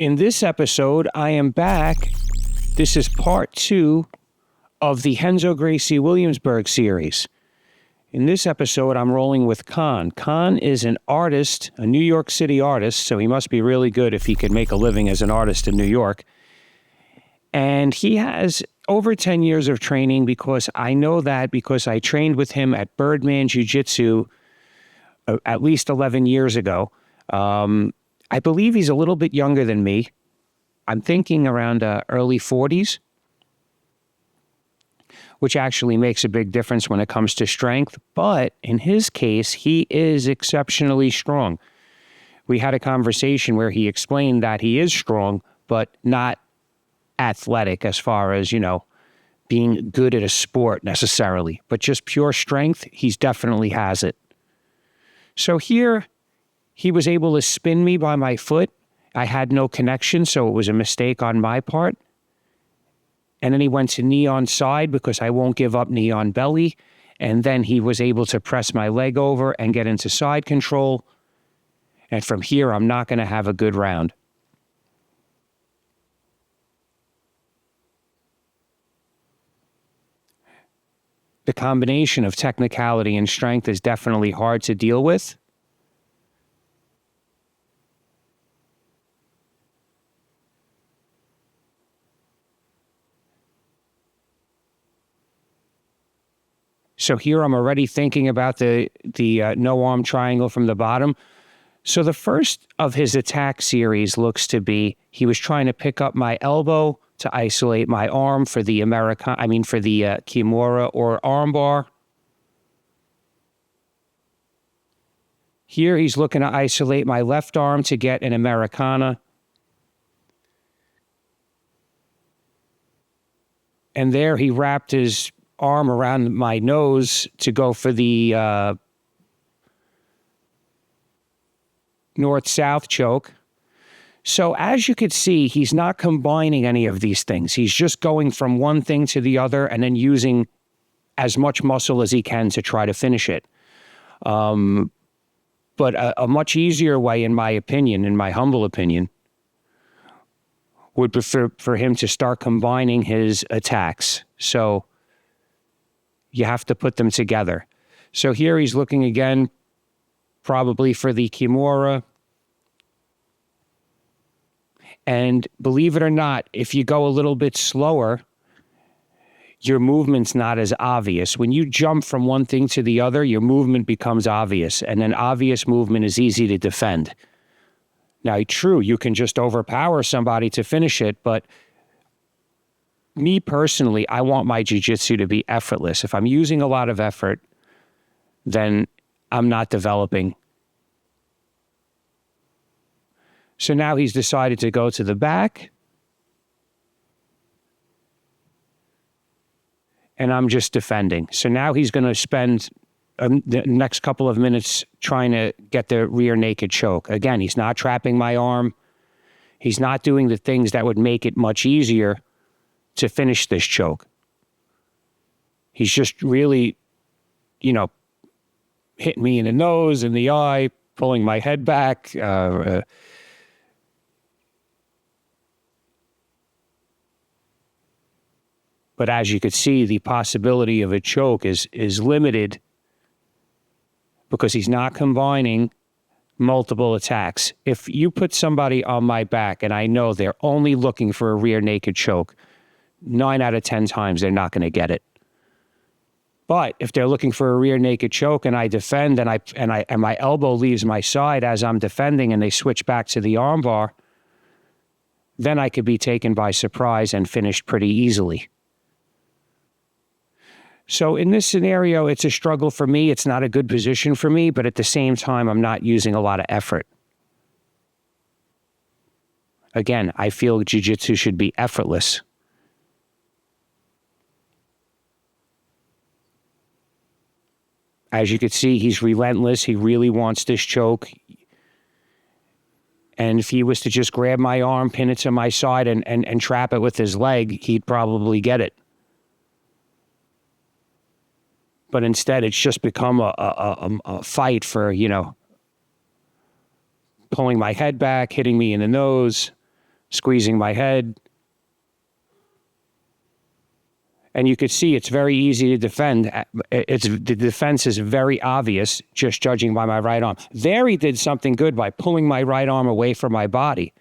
In this episode, I am back. This is part 2 of the Renzo Gracie Williamsburg series. In this episode, I'm rolling with Khan. Khan is an artist, a New York City artist, so he must be really good if he could make a living as an artist in New York. And he has over 10 years of training because I know that because I trained with him at Birdman Jiu-Jitsu at least 11 years ago. I believe he's a little bit younger than me. I'm thinking around early 40s, which actually makes a big difference when it comes to strength. But in his case, he is exceptionally strong. We had a conversation where he explained that he is strong, but not athletic as far as, being good at a sport necessarily. But just pure strength, he's definitely has it. So here, he was able to spin me by my foot. I had no connection, so it was a mistake on my part. And then he went to knee on side because I won't give up knee on belly. And then he was able to press my leg over and get into side control. And from here, I'm not going to have a good round. The combination of technicality and strength is definitely hard to deal with. So here I'm already thinking about the no arm triangle from the bottom. So the first of his attack series looks to be he was trying to pick up my elbow to isolate my arm for the Kimura or armbar. Here he's looking to isolate my left arm to get an Americana. And there he wrapped his arm around my nose to go for the north-south choke. So as you could see, he's not combining any of these things. He's just going from one thing to the other and then using as much muscle as he can to try to finish it. But a much easier way, in my opinion, in my humble opinion, would be for him to start combining his attacks. So you have to put them together. So here he's looking again, probably for the Kimura. And believe it or not, if you go a little bit slower, your movement's not as obvious. When you jump from one thing to the other, your movement becomes obvious. And an obvious movement is easy to defend. Now, true, you can just overpower somebody to finish it, but me personally, I want my jiu-jitsu to be effortless. If I'm using a lot of effort, then I'm not developing. So now he's decided to go to the back. And I'm just defending. So now he's going to spend the next couple of minutes trying to get the rear naked choke. Again, he's not trapping my arm. He's not doing the things that would make it much easier to finish this choke. He's just really, hitting me in the nose, in the eye, pulling my head back. But as you could see, the possibility of a choke is limited because he's not combining multiple attacks. If you put somebody on my back and I know they're only looking for a rear naked choke, 9 out of 10 times they're not going to get it. But if they're looking for a rear naked choke and I defend and my elbow leaves my side as I'm defending and they switch back to the armbar, then I could be taken by surprise and finished pretty easily. So in this scenario, it's a struggle for me. It's not a good position for me, but at the same time, I'm not using a lot of effort. Again, I feel jiu-jitsu should be effortless. As you can see, he's relentless. He really wants this choke. And if he was to just grab my arm, pin it to my side, and trap it with his leg, he'd probably get it. But instead, it's just become a fight for, pulling my head back, hitting me in the nose, squeezing my head. And you could see it's very easy to defend. The defense is very obvious, just judging by my right arm. There he did something good by pulling my right arm away from my body.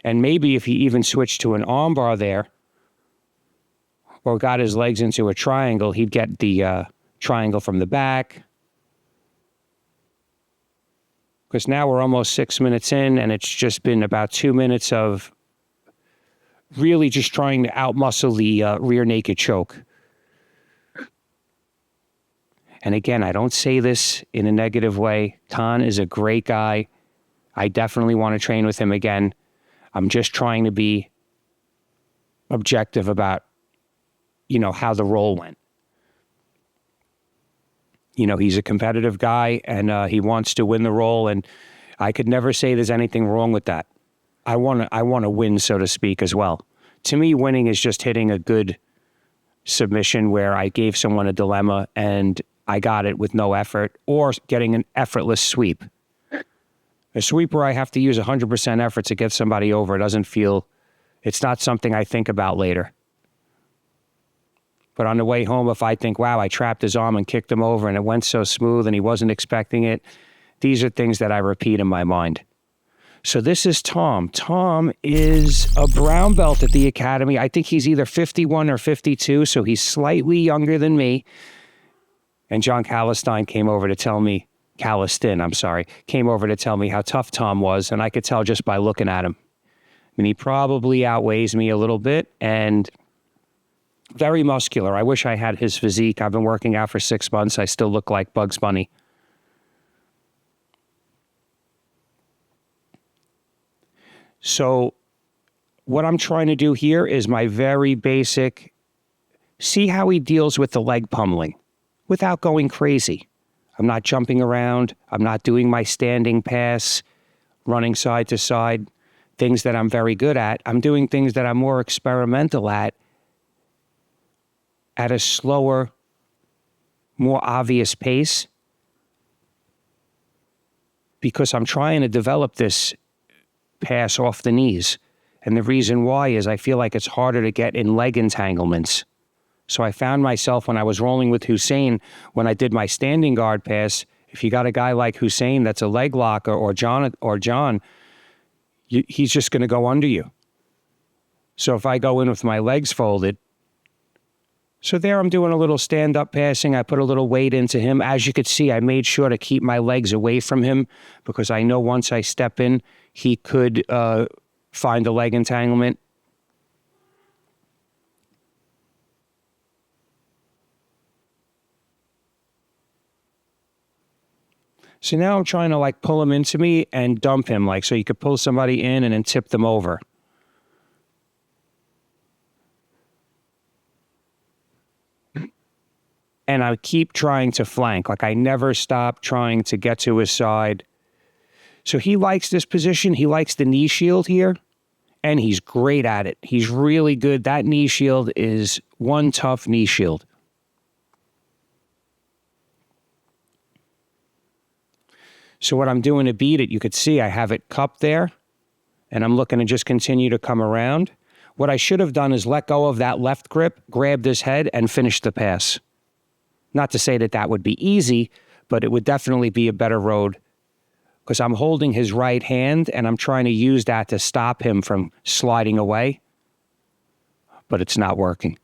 And maybe if he even switched to an arm bar there, or got his legs into a triangle, he'd get the triangle from the back. Because now we're almost 6 minutes in, and it's just been about 2 minutes of really just trying to outmuscle the rear naked choke. And again, I don't say this in a negative way. Tan is a great guy. I definitely want to train with him again. I'm just trying to be objective about, how the roll went. He's a competitive guy, and he wants to win the roll, and I could never say there's anything wrong with that. I want to win, so to speak, as well. To me, winning is just hitting a good submission where I gave someone a dilemma and I got it with no effort, or getting an effortless sweep. A sweep where I have to use 100% effort to get somebody over it's not something I think about later. But on the way home, if I think, wow, I trapped his arm and kicked him over and it went so smooth and he wasn't expecting it, these are things that I repeat in my mind. So this is Tom. Tom is a brown belt at the Academy. I think he's either 51 or 52, so he's slightly younger than me. And John Calistine came over to tell me how tough Tom was, and I could tell just by looking at him. I mean, he probably outweighs me a little bit, and very muscular. I wish I had his physique. I've been working out for 6 months. I still look like Bugs Bunny. So what I'm trying to do here is my very basic, see how he deals with the leg pummeling without going crazy. I'm not jumping around. I'm not doing my standing pass, running side to side, things that I'm very good at. I'm doing things that I'm more experimental at a slower, more obvious pace, because I'm trying to develop this pass off the knees. And the reason why is I feel like it's harder to get in leg entanglements. So I found myself when I was rolling with Hussein, when I did my standing guard pass, if you got a guy like Hussein that's a leg locker, or John, he's just going to go under you. So if I go in with my legs folded, so there I'm doing a little stand-up passing. I put a little weight into him. As you could see, I made sure to keep my legs away from him because I know once I step in, he could find a leg entanglement. So now I'm trying to pull him into me and dump him, so you could pull somebody in and then tip them over. And I keep trying to flank. I never stop trying to get to his side. So he likes this position. He likes the knee shield here. And he's great at it. He's really good. That knee shield is one tough knee shield. So what I'm doing to beat it, you could see I have it cupped there. And I'm looking to just continue to come around. What I should have done is let go of that left grip, grab his head, and finish the pass. Not to say that that would be easy, but it would definitely be a better road because I'm holding his right hand and I'm trying to use that to stop him from sliding away, but it's not working.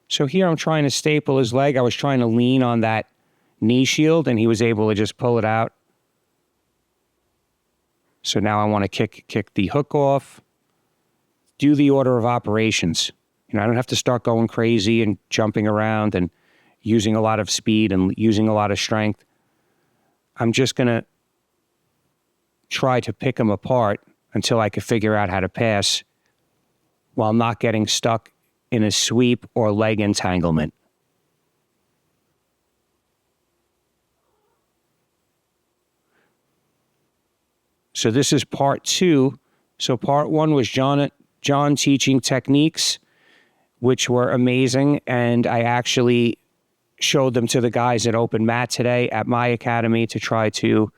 So here I'm trying to staple his leg. I was trying to lean on that knee shield and he was able to just pull it out. So now I want to kick the hook off, do the order of operations. I don't have to start going crazy and jumping around and using a lot of speed and using a lot of strength. I'm just going to try to pick them apart until I can figure out how to pass while not getting stuck in a sweep or leg entanglement. So this is part 2. So part 1 was John teaching techniques, which were amazing. And I actually showed them to the guys at Open Mat today at my academy to try to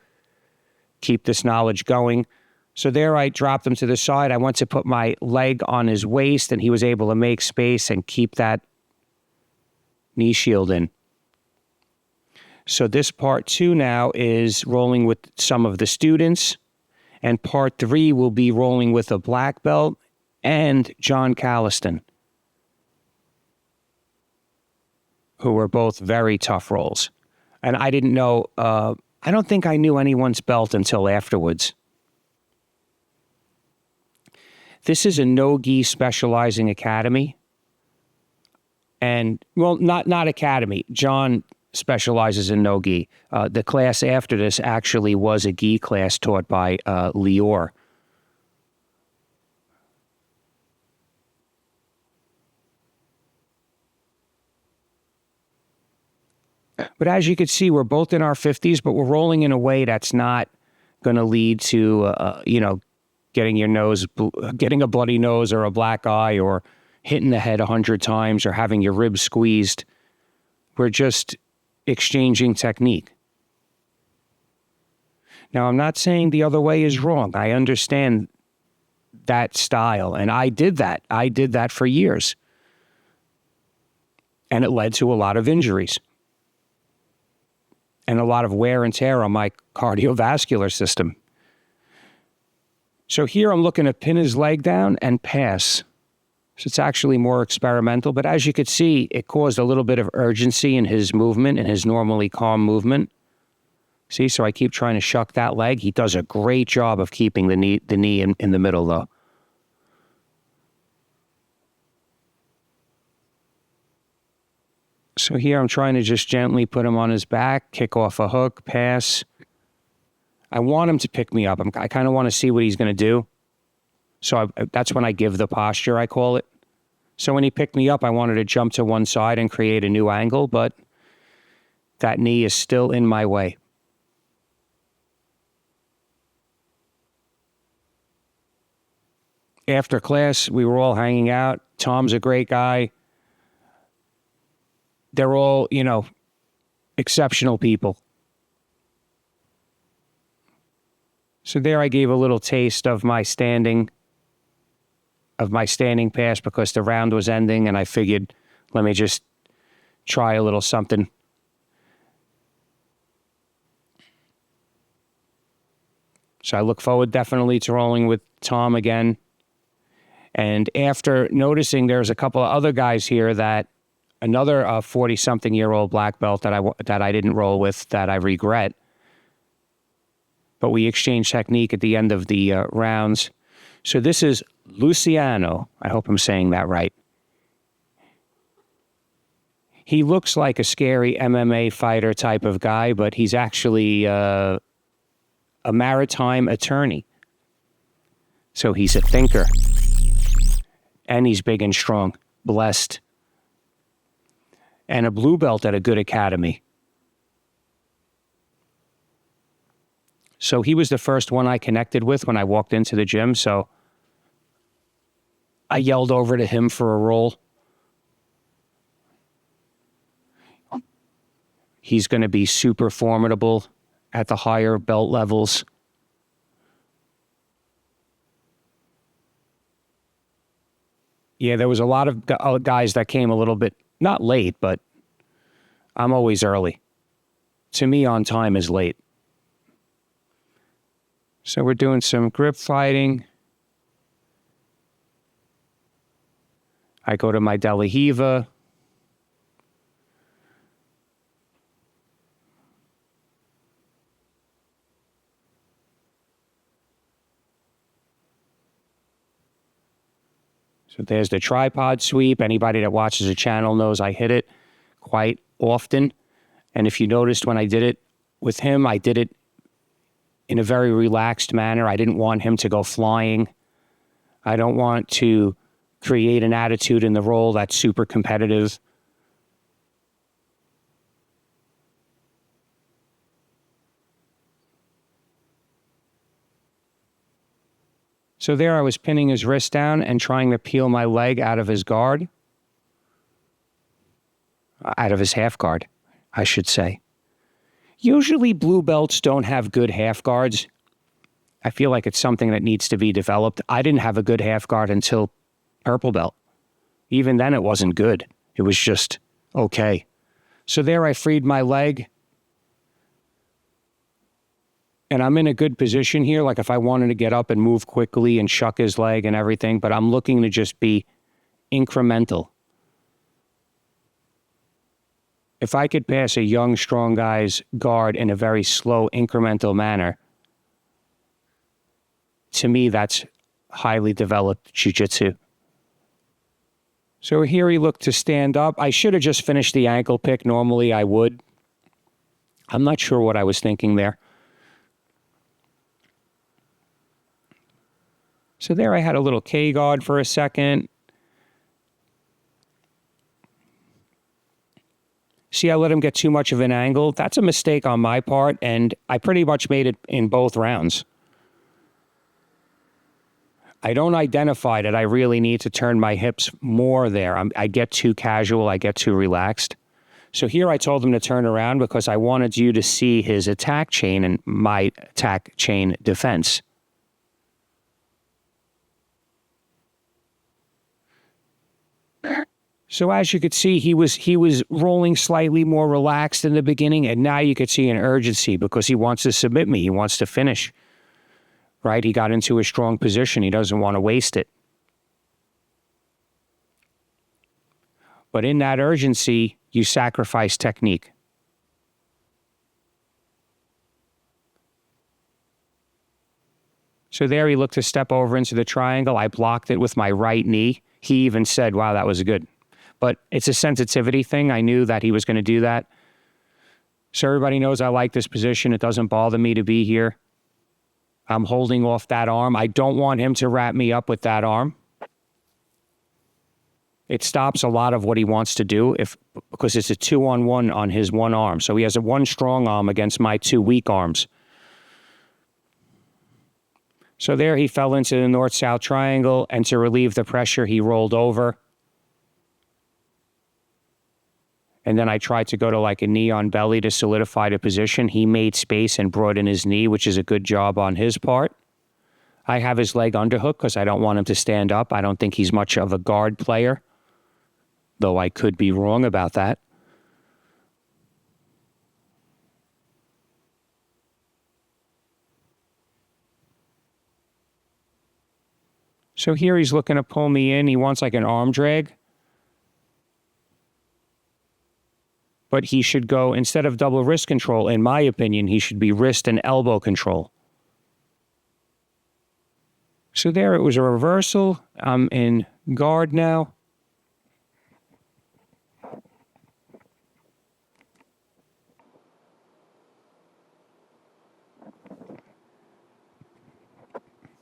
keep this knowledge going. So there I dropped him to the side. I went to put my leg on his waist, and he was able to make space and keep that knee shield in. So this part 2 now is rolling with some of the students, and part 3 will be rolling with a black belt and John Calliston, who were both very tough rolls. And I didn't know, I don't think I knew anyone's belt until afterwards. This is a no-gi specializing academy. And, well, not academy. John specializes in no-gi. The class after this actually was a gi class taught by Lior. But as you can see, we're both in our 50s, but we're rolling in a way that's not going to lead to, getting a bloody nose or a black eye or hitting the head 100 times or having your ribs squeezed. We're just exchanging technique. Now, I'm not saying the other way is wrong. I understand that style, and I did that. I did that for years. And it led to a lot of injuries and a lot of wear and tear on my cardiovascular system. So here I'm looking to pin his leg down and pass. So it's actually more experimental, but as you could see, it caused a little bit of urgency in his movement, in his normally calm movement. See, so I keep trying to shuck that leg. He does a great job of keeping the knee in the middle, though. So here I'm trying to just gently put him on his back, kick off a hook, pass. I want him to pick me up. I kind of want to see what he's going to do. So that's when I give the posture, I call it. So when he picked me up, I wanted to jump to one side and create a new angle, but that knee is still in my way. After class, we were all hanging out. Tom's a great guy. They're all, exceptional people. So there I gave a little taste of my standing pass because the round was ending, and I figured, let me just try a little something. So I look forward definitely to rolling with Tom again. And after noticing there's a couple of other guys here that another 40-something-year-old black belt that I didn't roll with that I regret. But we exchanged technique at the end of the rounds. So this is Luciano. I hope I'm saying that right. He looks like a scary MMA fighter type of guy, but he's actually a maritime attorney. So he's a thinker. And he's big and strong, blessed. And a blue belt at a good academy. So he was the first one I connected with when I walked into the gym. So I yelled over to him for a roll. He's going to be super formidable at the higher belt levels. Yeah, there was a lot of guys that came a little bit, not late, but I'm always early. To me, on time is late. So we're doing some grip fighting. I go to my De La Hiva. So there's the tripod sweep. Anybody that watches the channel knows I hit it quite often. And if you noticed when I did it with him, I did it in a very relaxed manner. I didn't want him to go flying. I don't want to create an attitude in the role that's super competitive. So there I was pinning his wrist down and trying to peel my leg out of his guard. out of his half guard, I should say. Usually blue belts don't have good half guards. I feel like it's something that needs to be developed. I didn't have a good half guard until purple belt. Even then it wasn't good. It was just okay. So there I freed my leg. And I'm in a good position here, like if I wanted to get up and move quickly and shuck his leg and everything, but I'm looking to just be incremental. If I could pass a young, strong guy's guard in a very slow, incremental manner, to me, that's highly developed jiu-jitsu. So here he looked to stand up. I should have just finished the ankle pick. Normally I would. I'm not sure what I was thinking there. So there I had a little K-guard for a second. See, I let him get too much of an angle. That's a mistake on my part, and I pretty much made it in both rounds. I don't identify that I really need to turn my hips more there. I get too casual. I get too relaxed. So here I told him to turn around because I wanted you to see his attack chain and my attack chain defense. So as you could see, he was rolling slightly more relaxed in the beginning, and now you could see an urgency because he wants to submit me. He wants to finish. Right? He got into a strong position. He doesn't want to waste it. But in that urgency, you sacrifice technique. So there he looked to step over into the triangle. I blocked it with my right knee. He even said, wow, that was good. But it's a sensitivity thing. I knew that he was going to do that. So everybody knows I like this position. It doesn't bother me to be here. I'm holding off that arm. I don't want him to wrap me up with that arm. It stops a lot of what he wants to do because it's a 2-on-1 on his one arm. So he has a one strong arm against my two weak arms. So there he fell into the north-south triangle, and to relieve the pressure, he rolled over. And then I tried to go to like a knee on belly to solidify the position. He made space and brought in his knee, which is a good job on his part. I have his leg underhook because I don't want him to stand up. I don't think he's much of a guard player, though I could be wrong about that. So here he's looking to pull me in. He wants like an arm drag. But he should go, instead of double wrist control, in my opinion, he should be wrist and elbow control. So there it was a reversal. I'm in guard now.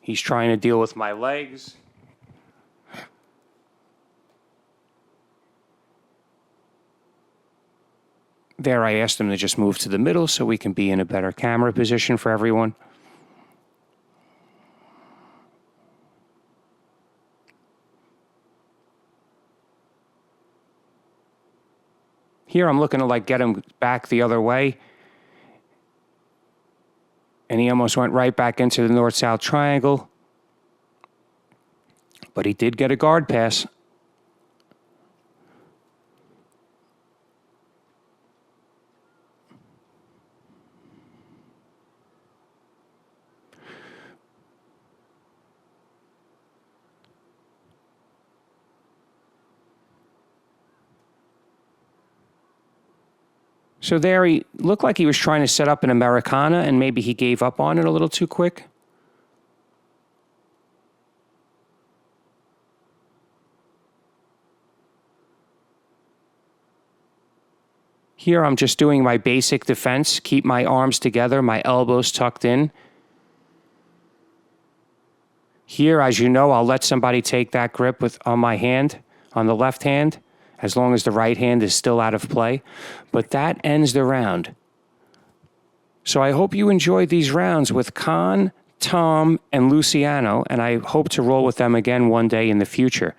He's trying to deal with my legs. There, I asked him to just move to the middle so we can be in a better camera position for everyone. Here, I'm looking to like get him back the other way. And he almost went right back into the north-south triangle. But he did get a guard pass. So there he looked like he was trying to set up an Americana, and maybe he gave up on it a little too quick. Here I'm just doing my basic defense, keep my arms together, my elbows tucked in. Here, as you know, I'll let somebody take that grip on my hand, on the left hand, as long as the right hand is still out of play. But that ends the round. So I hope you enjoyed these rounds with Khan, Tom, and Luciano, and I hope to roll with them again one day in the future.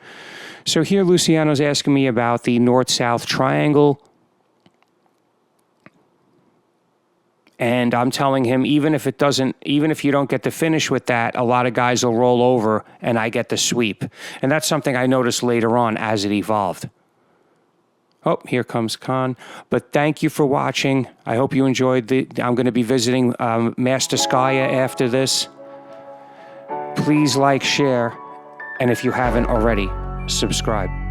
So here Luciano's asking me about the north-south triangle. And I'm telling him, even if you don't get the finish with that, a lot of guys will roll over and I get the sweep. And that's something I noticed later on as it evolved. Oh, here comes Khan. But thank you for watching. I hope you enjoyed I'm going to be visiting Master Skaya after this. Please like, share, and if you haven't already, subscribe.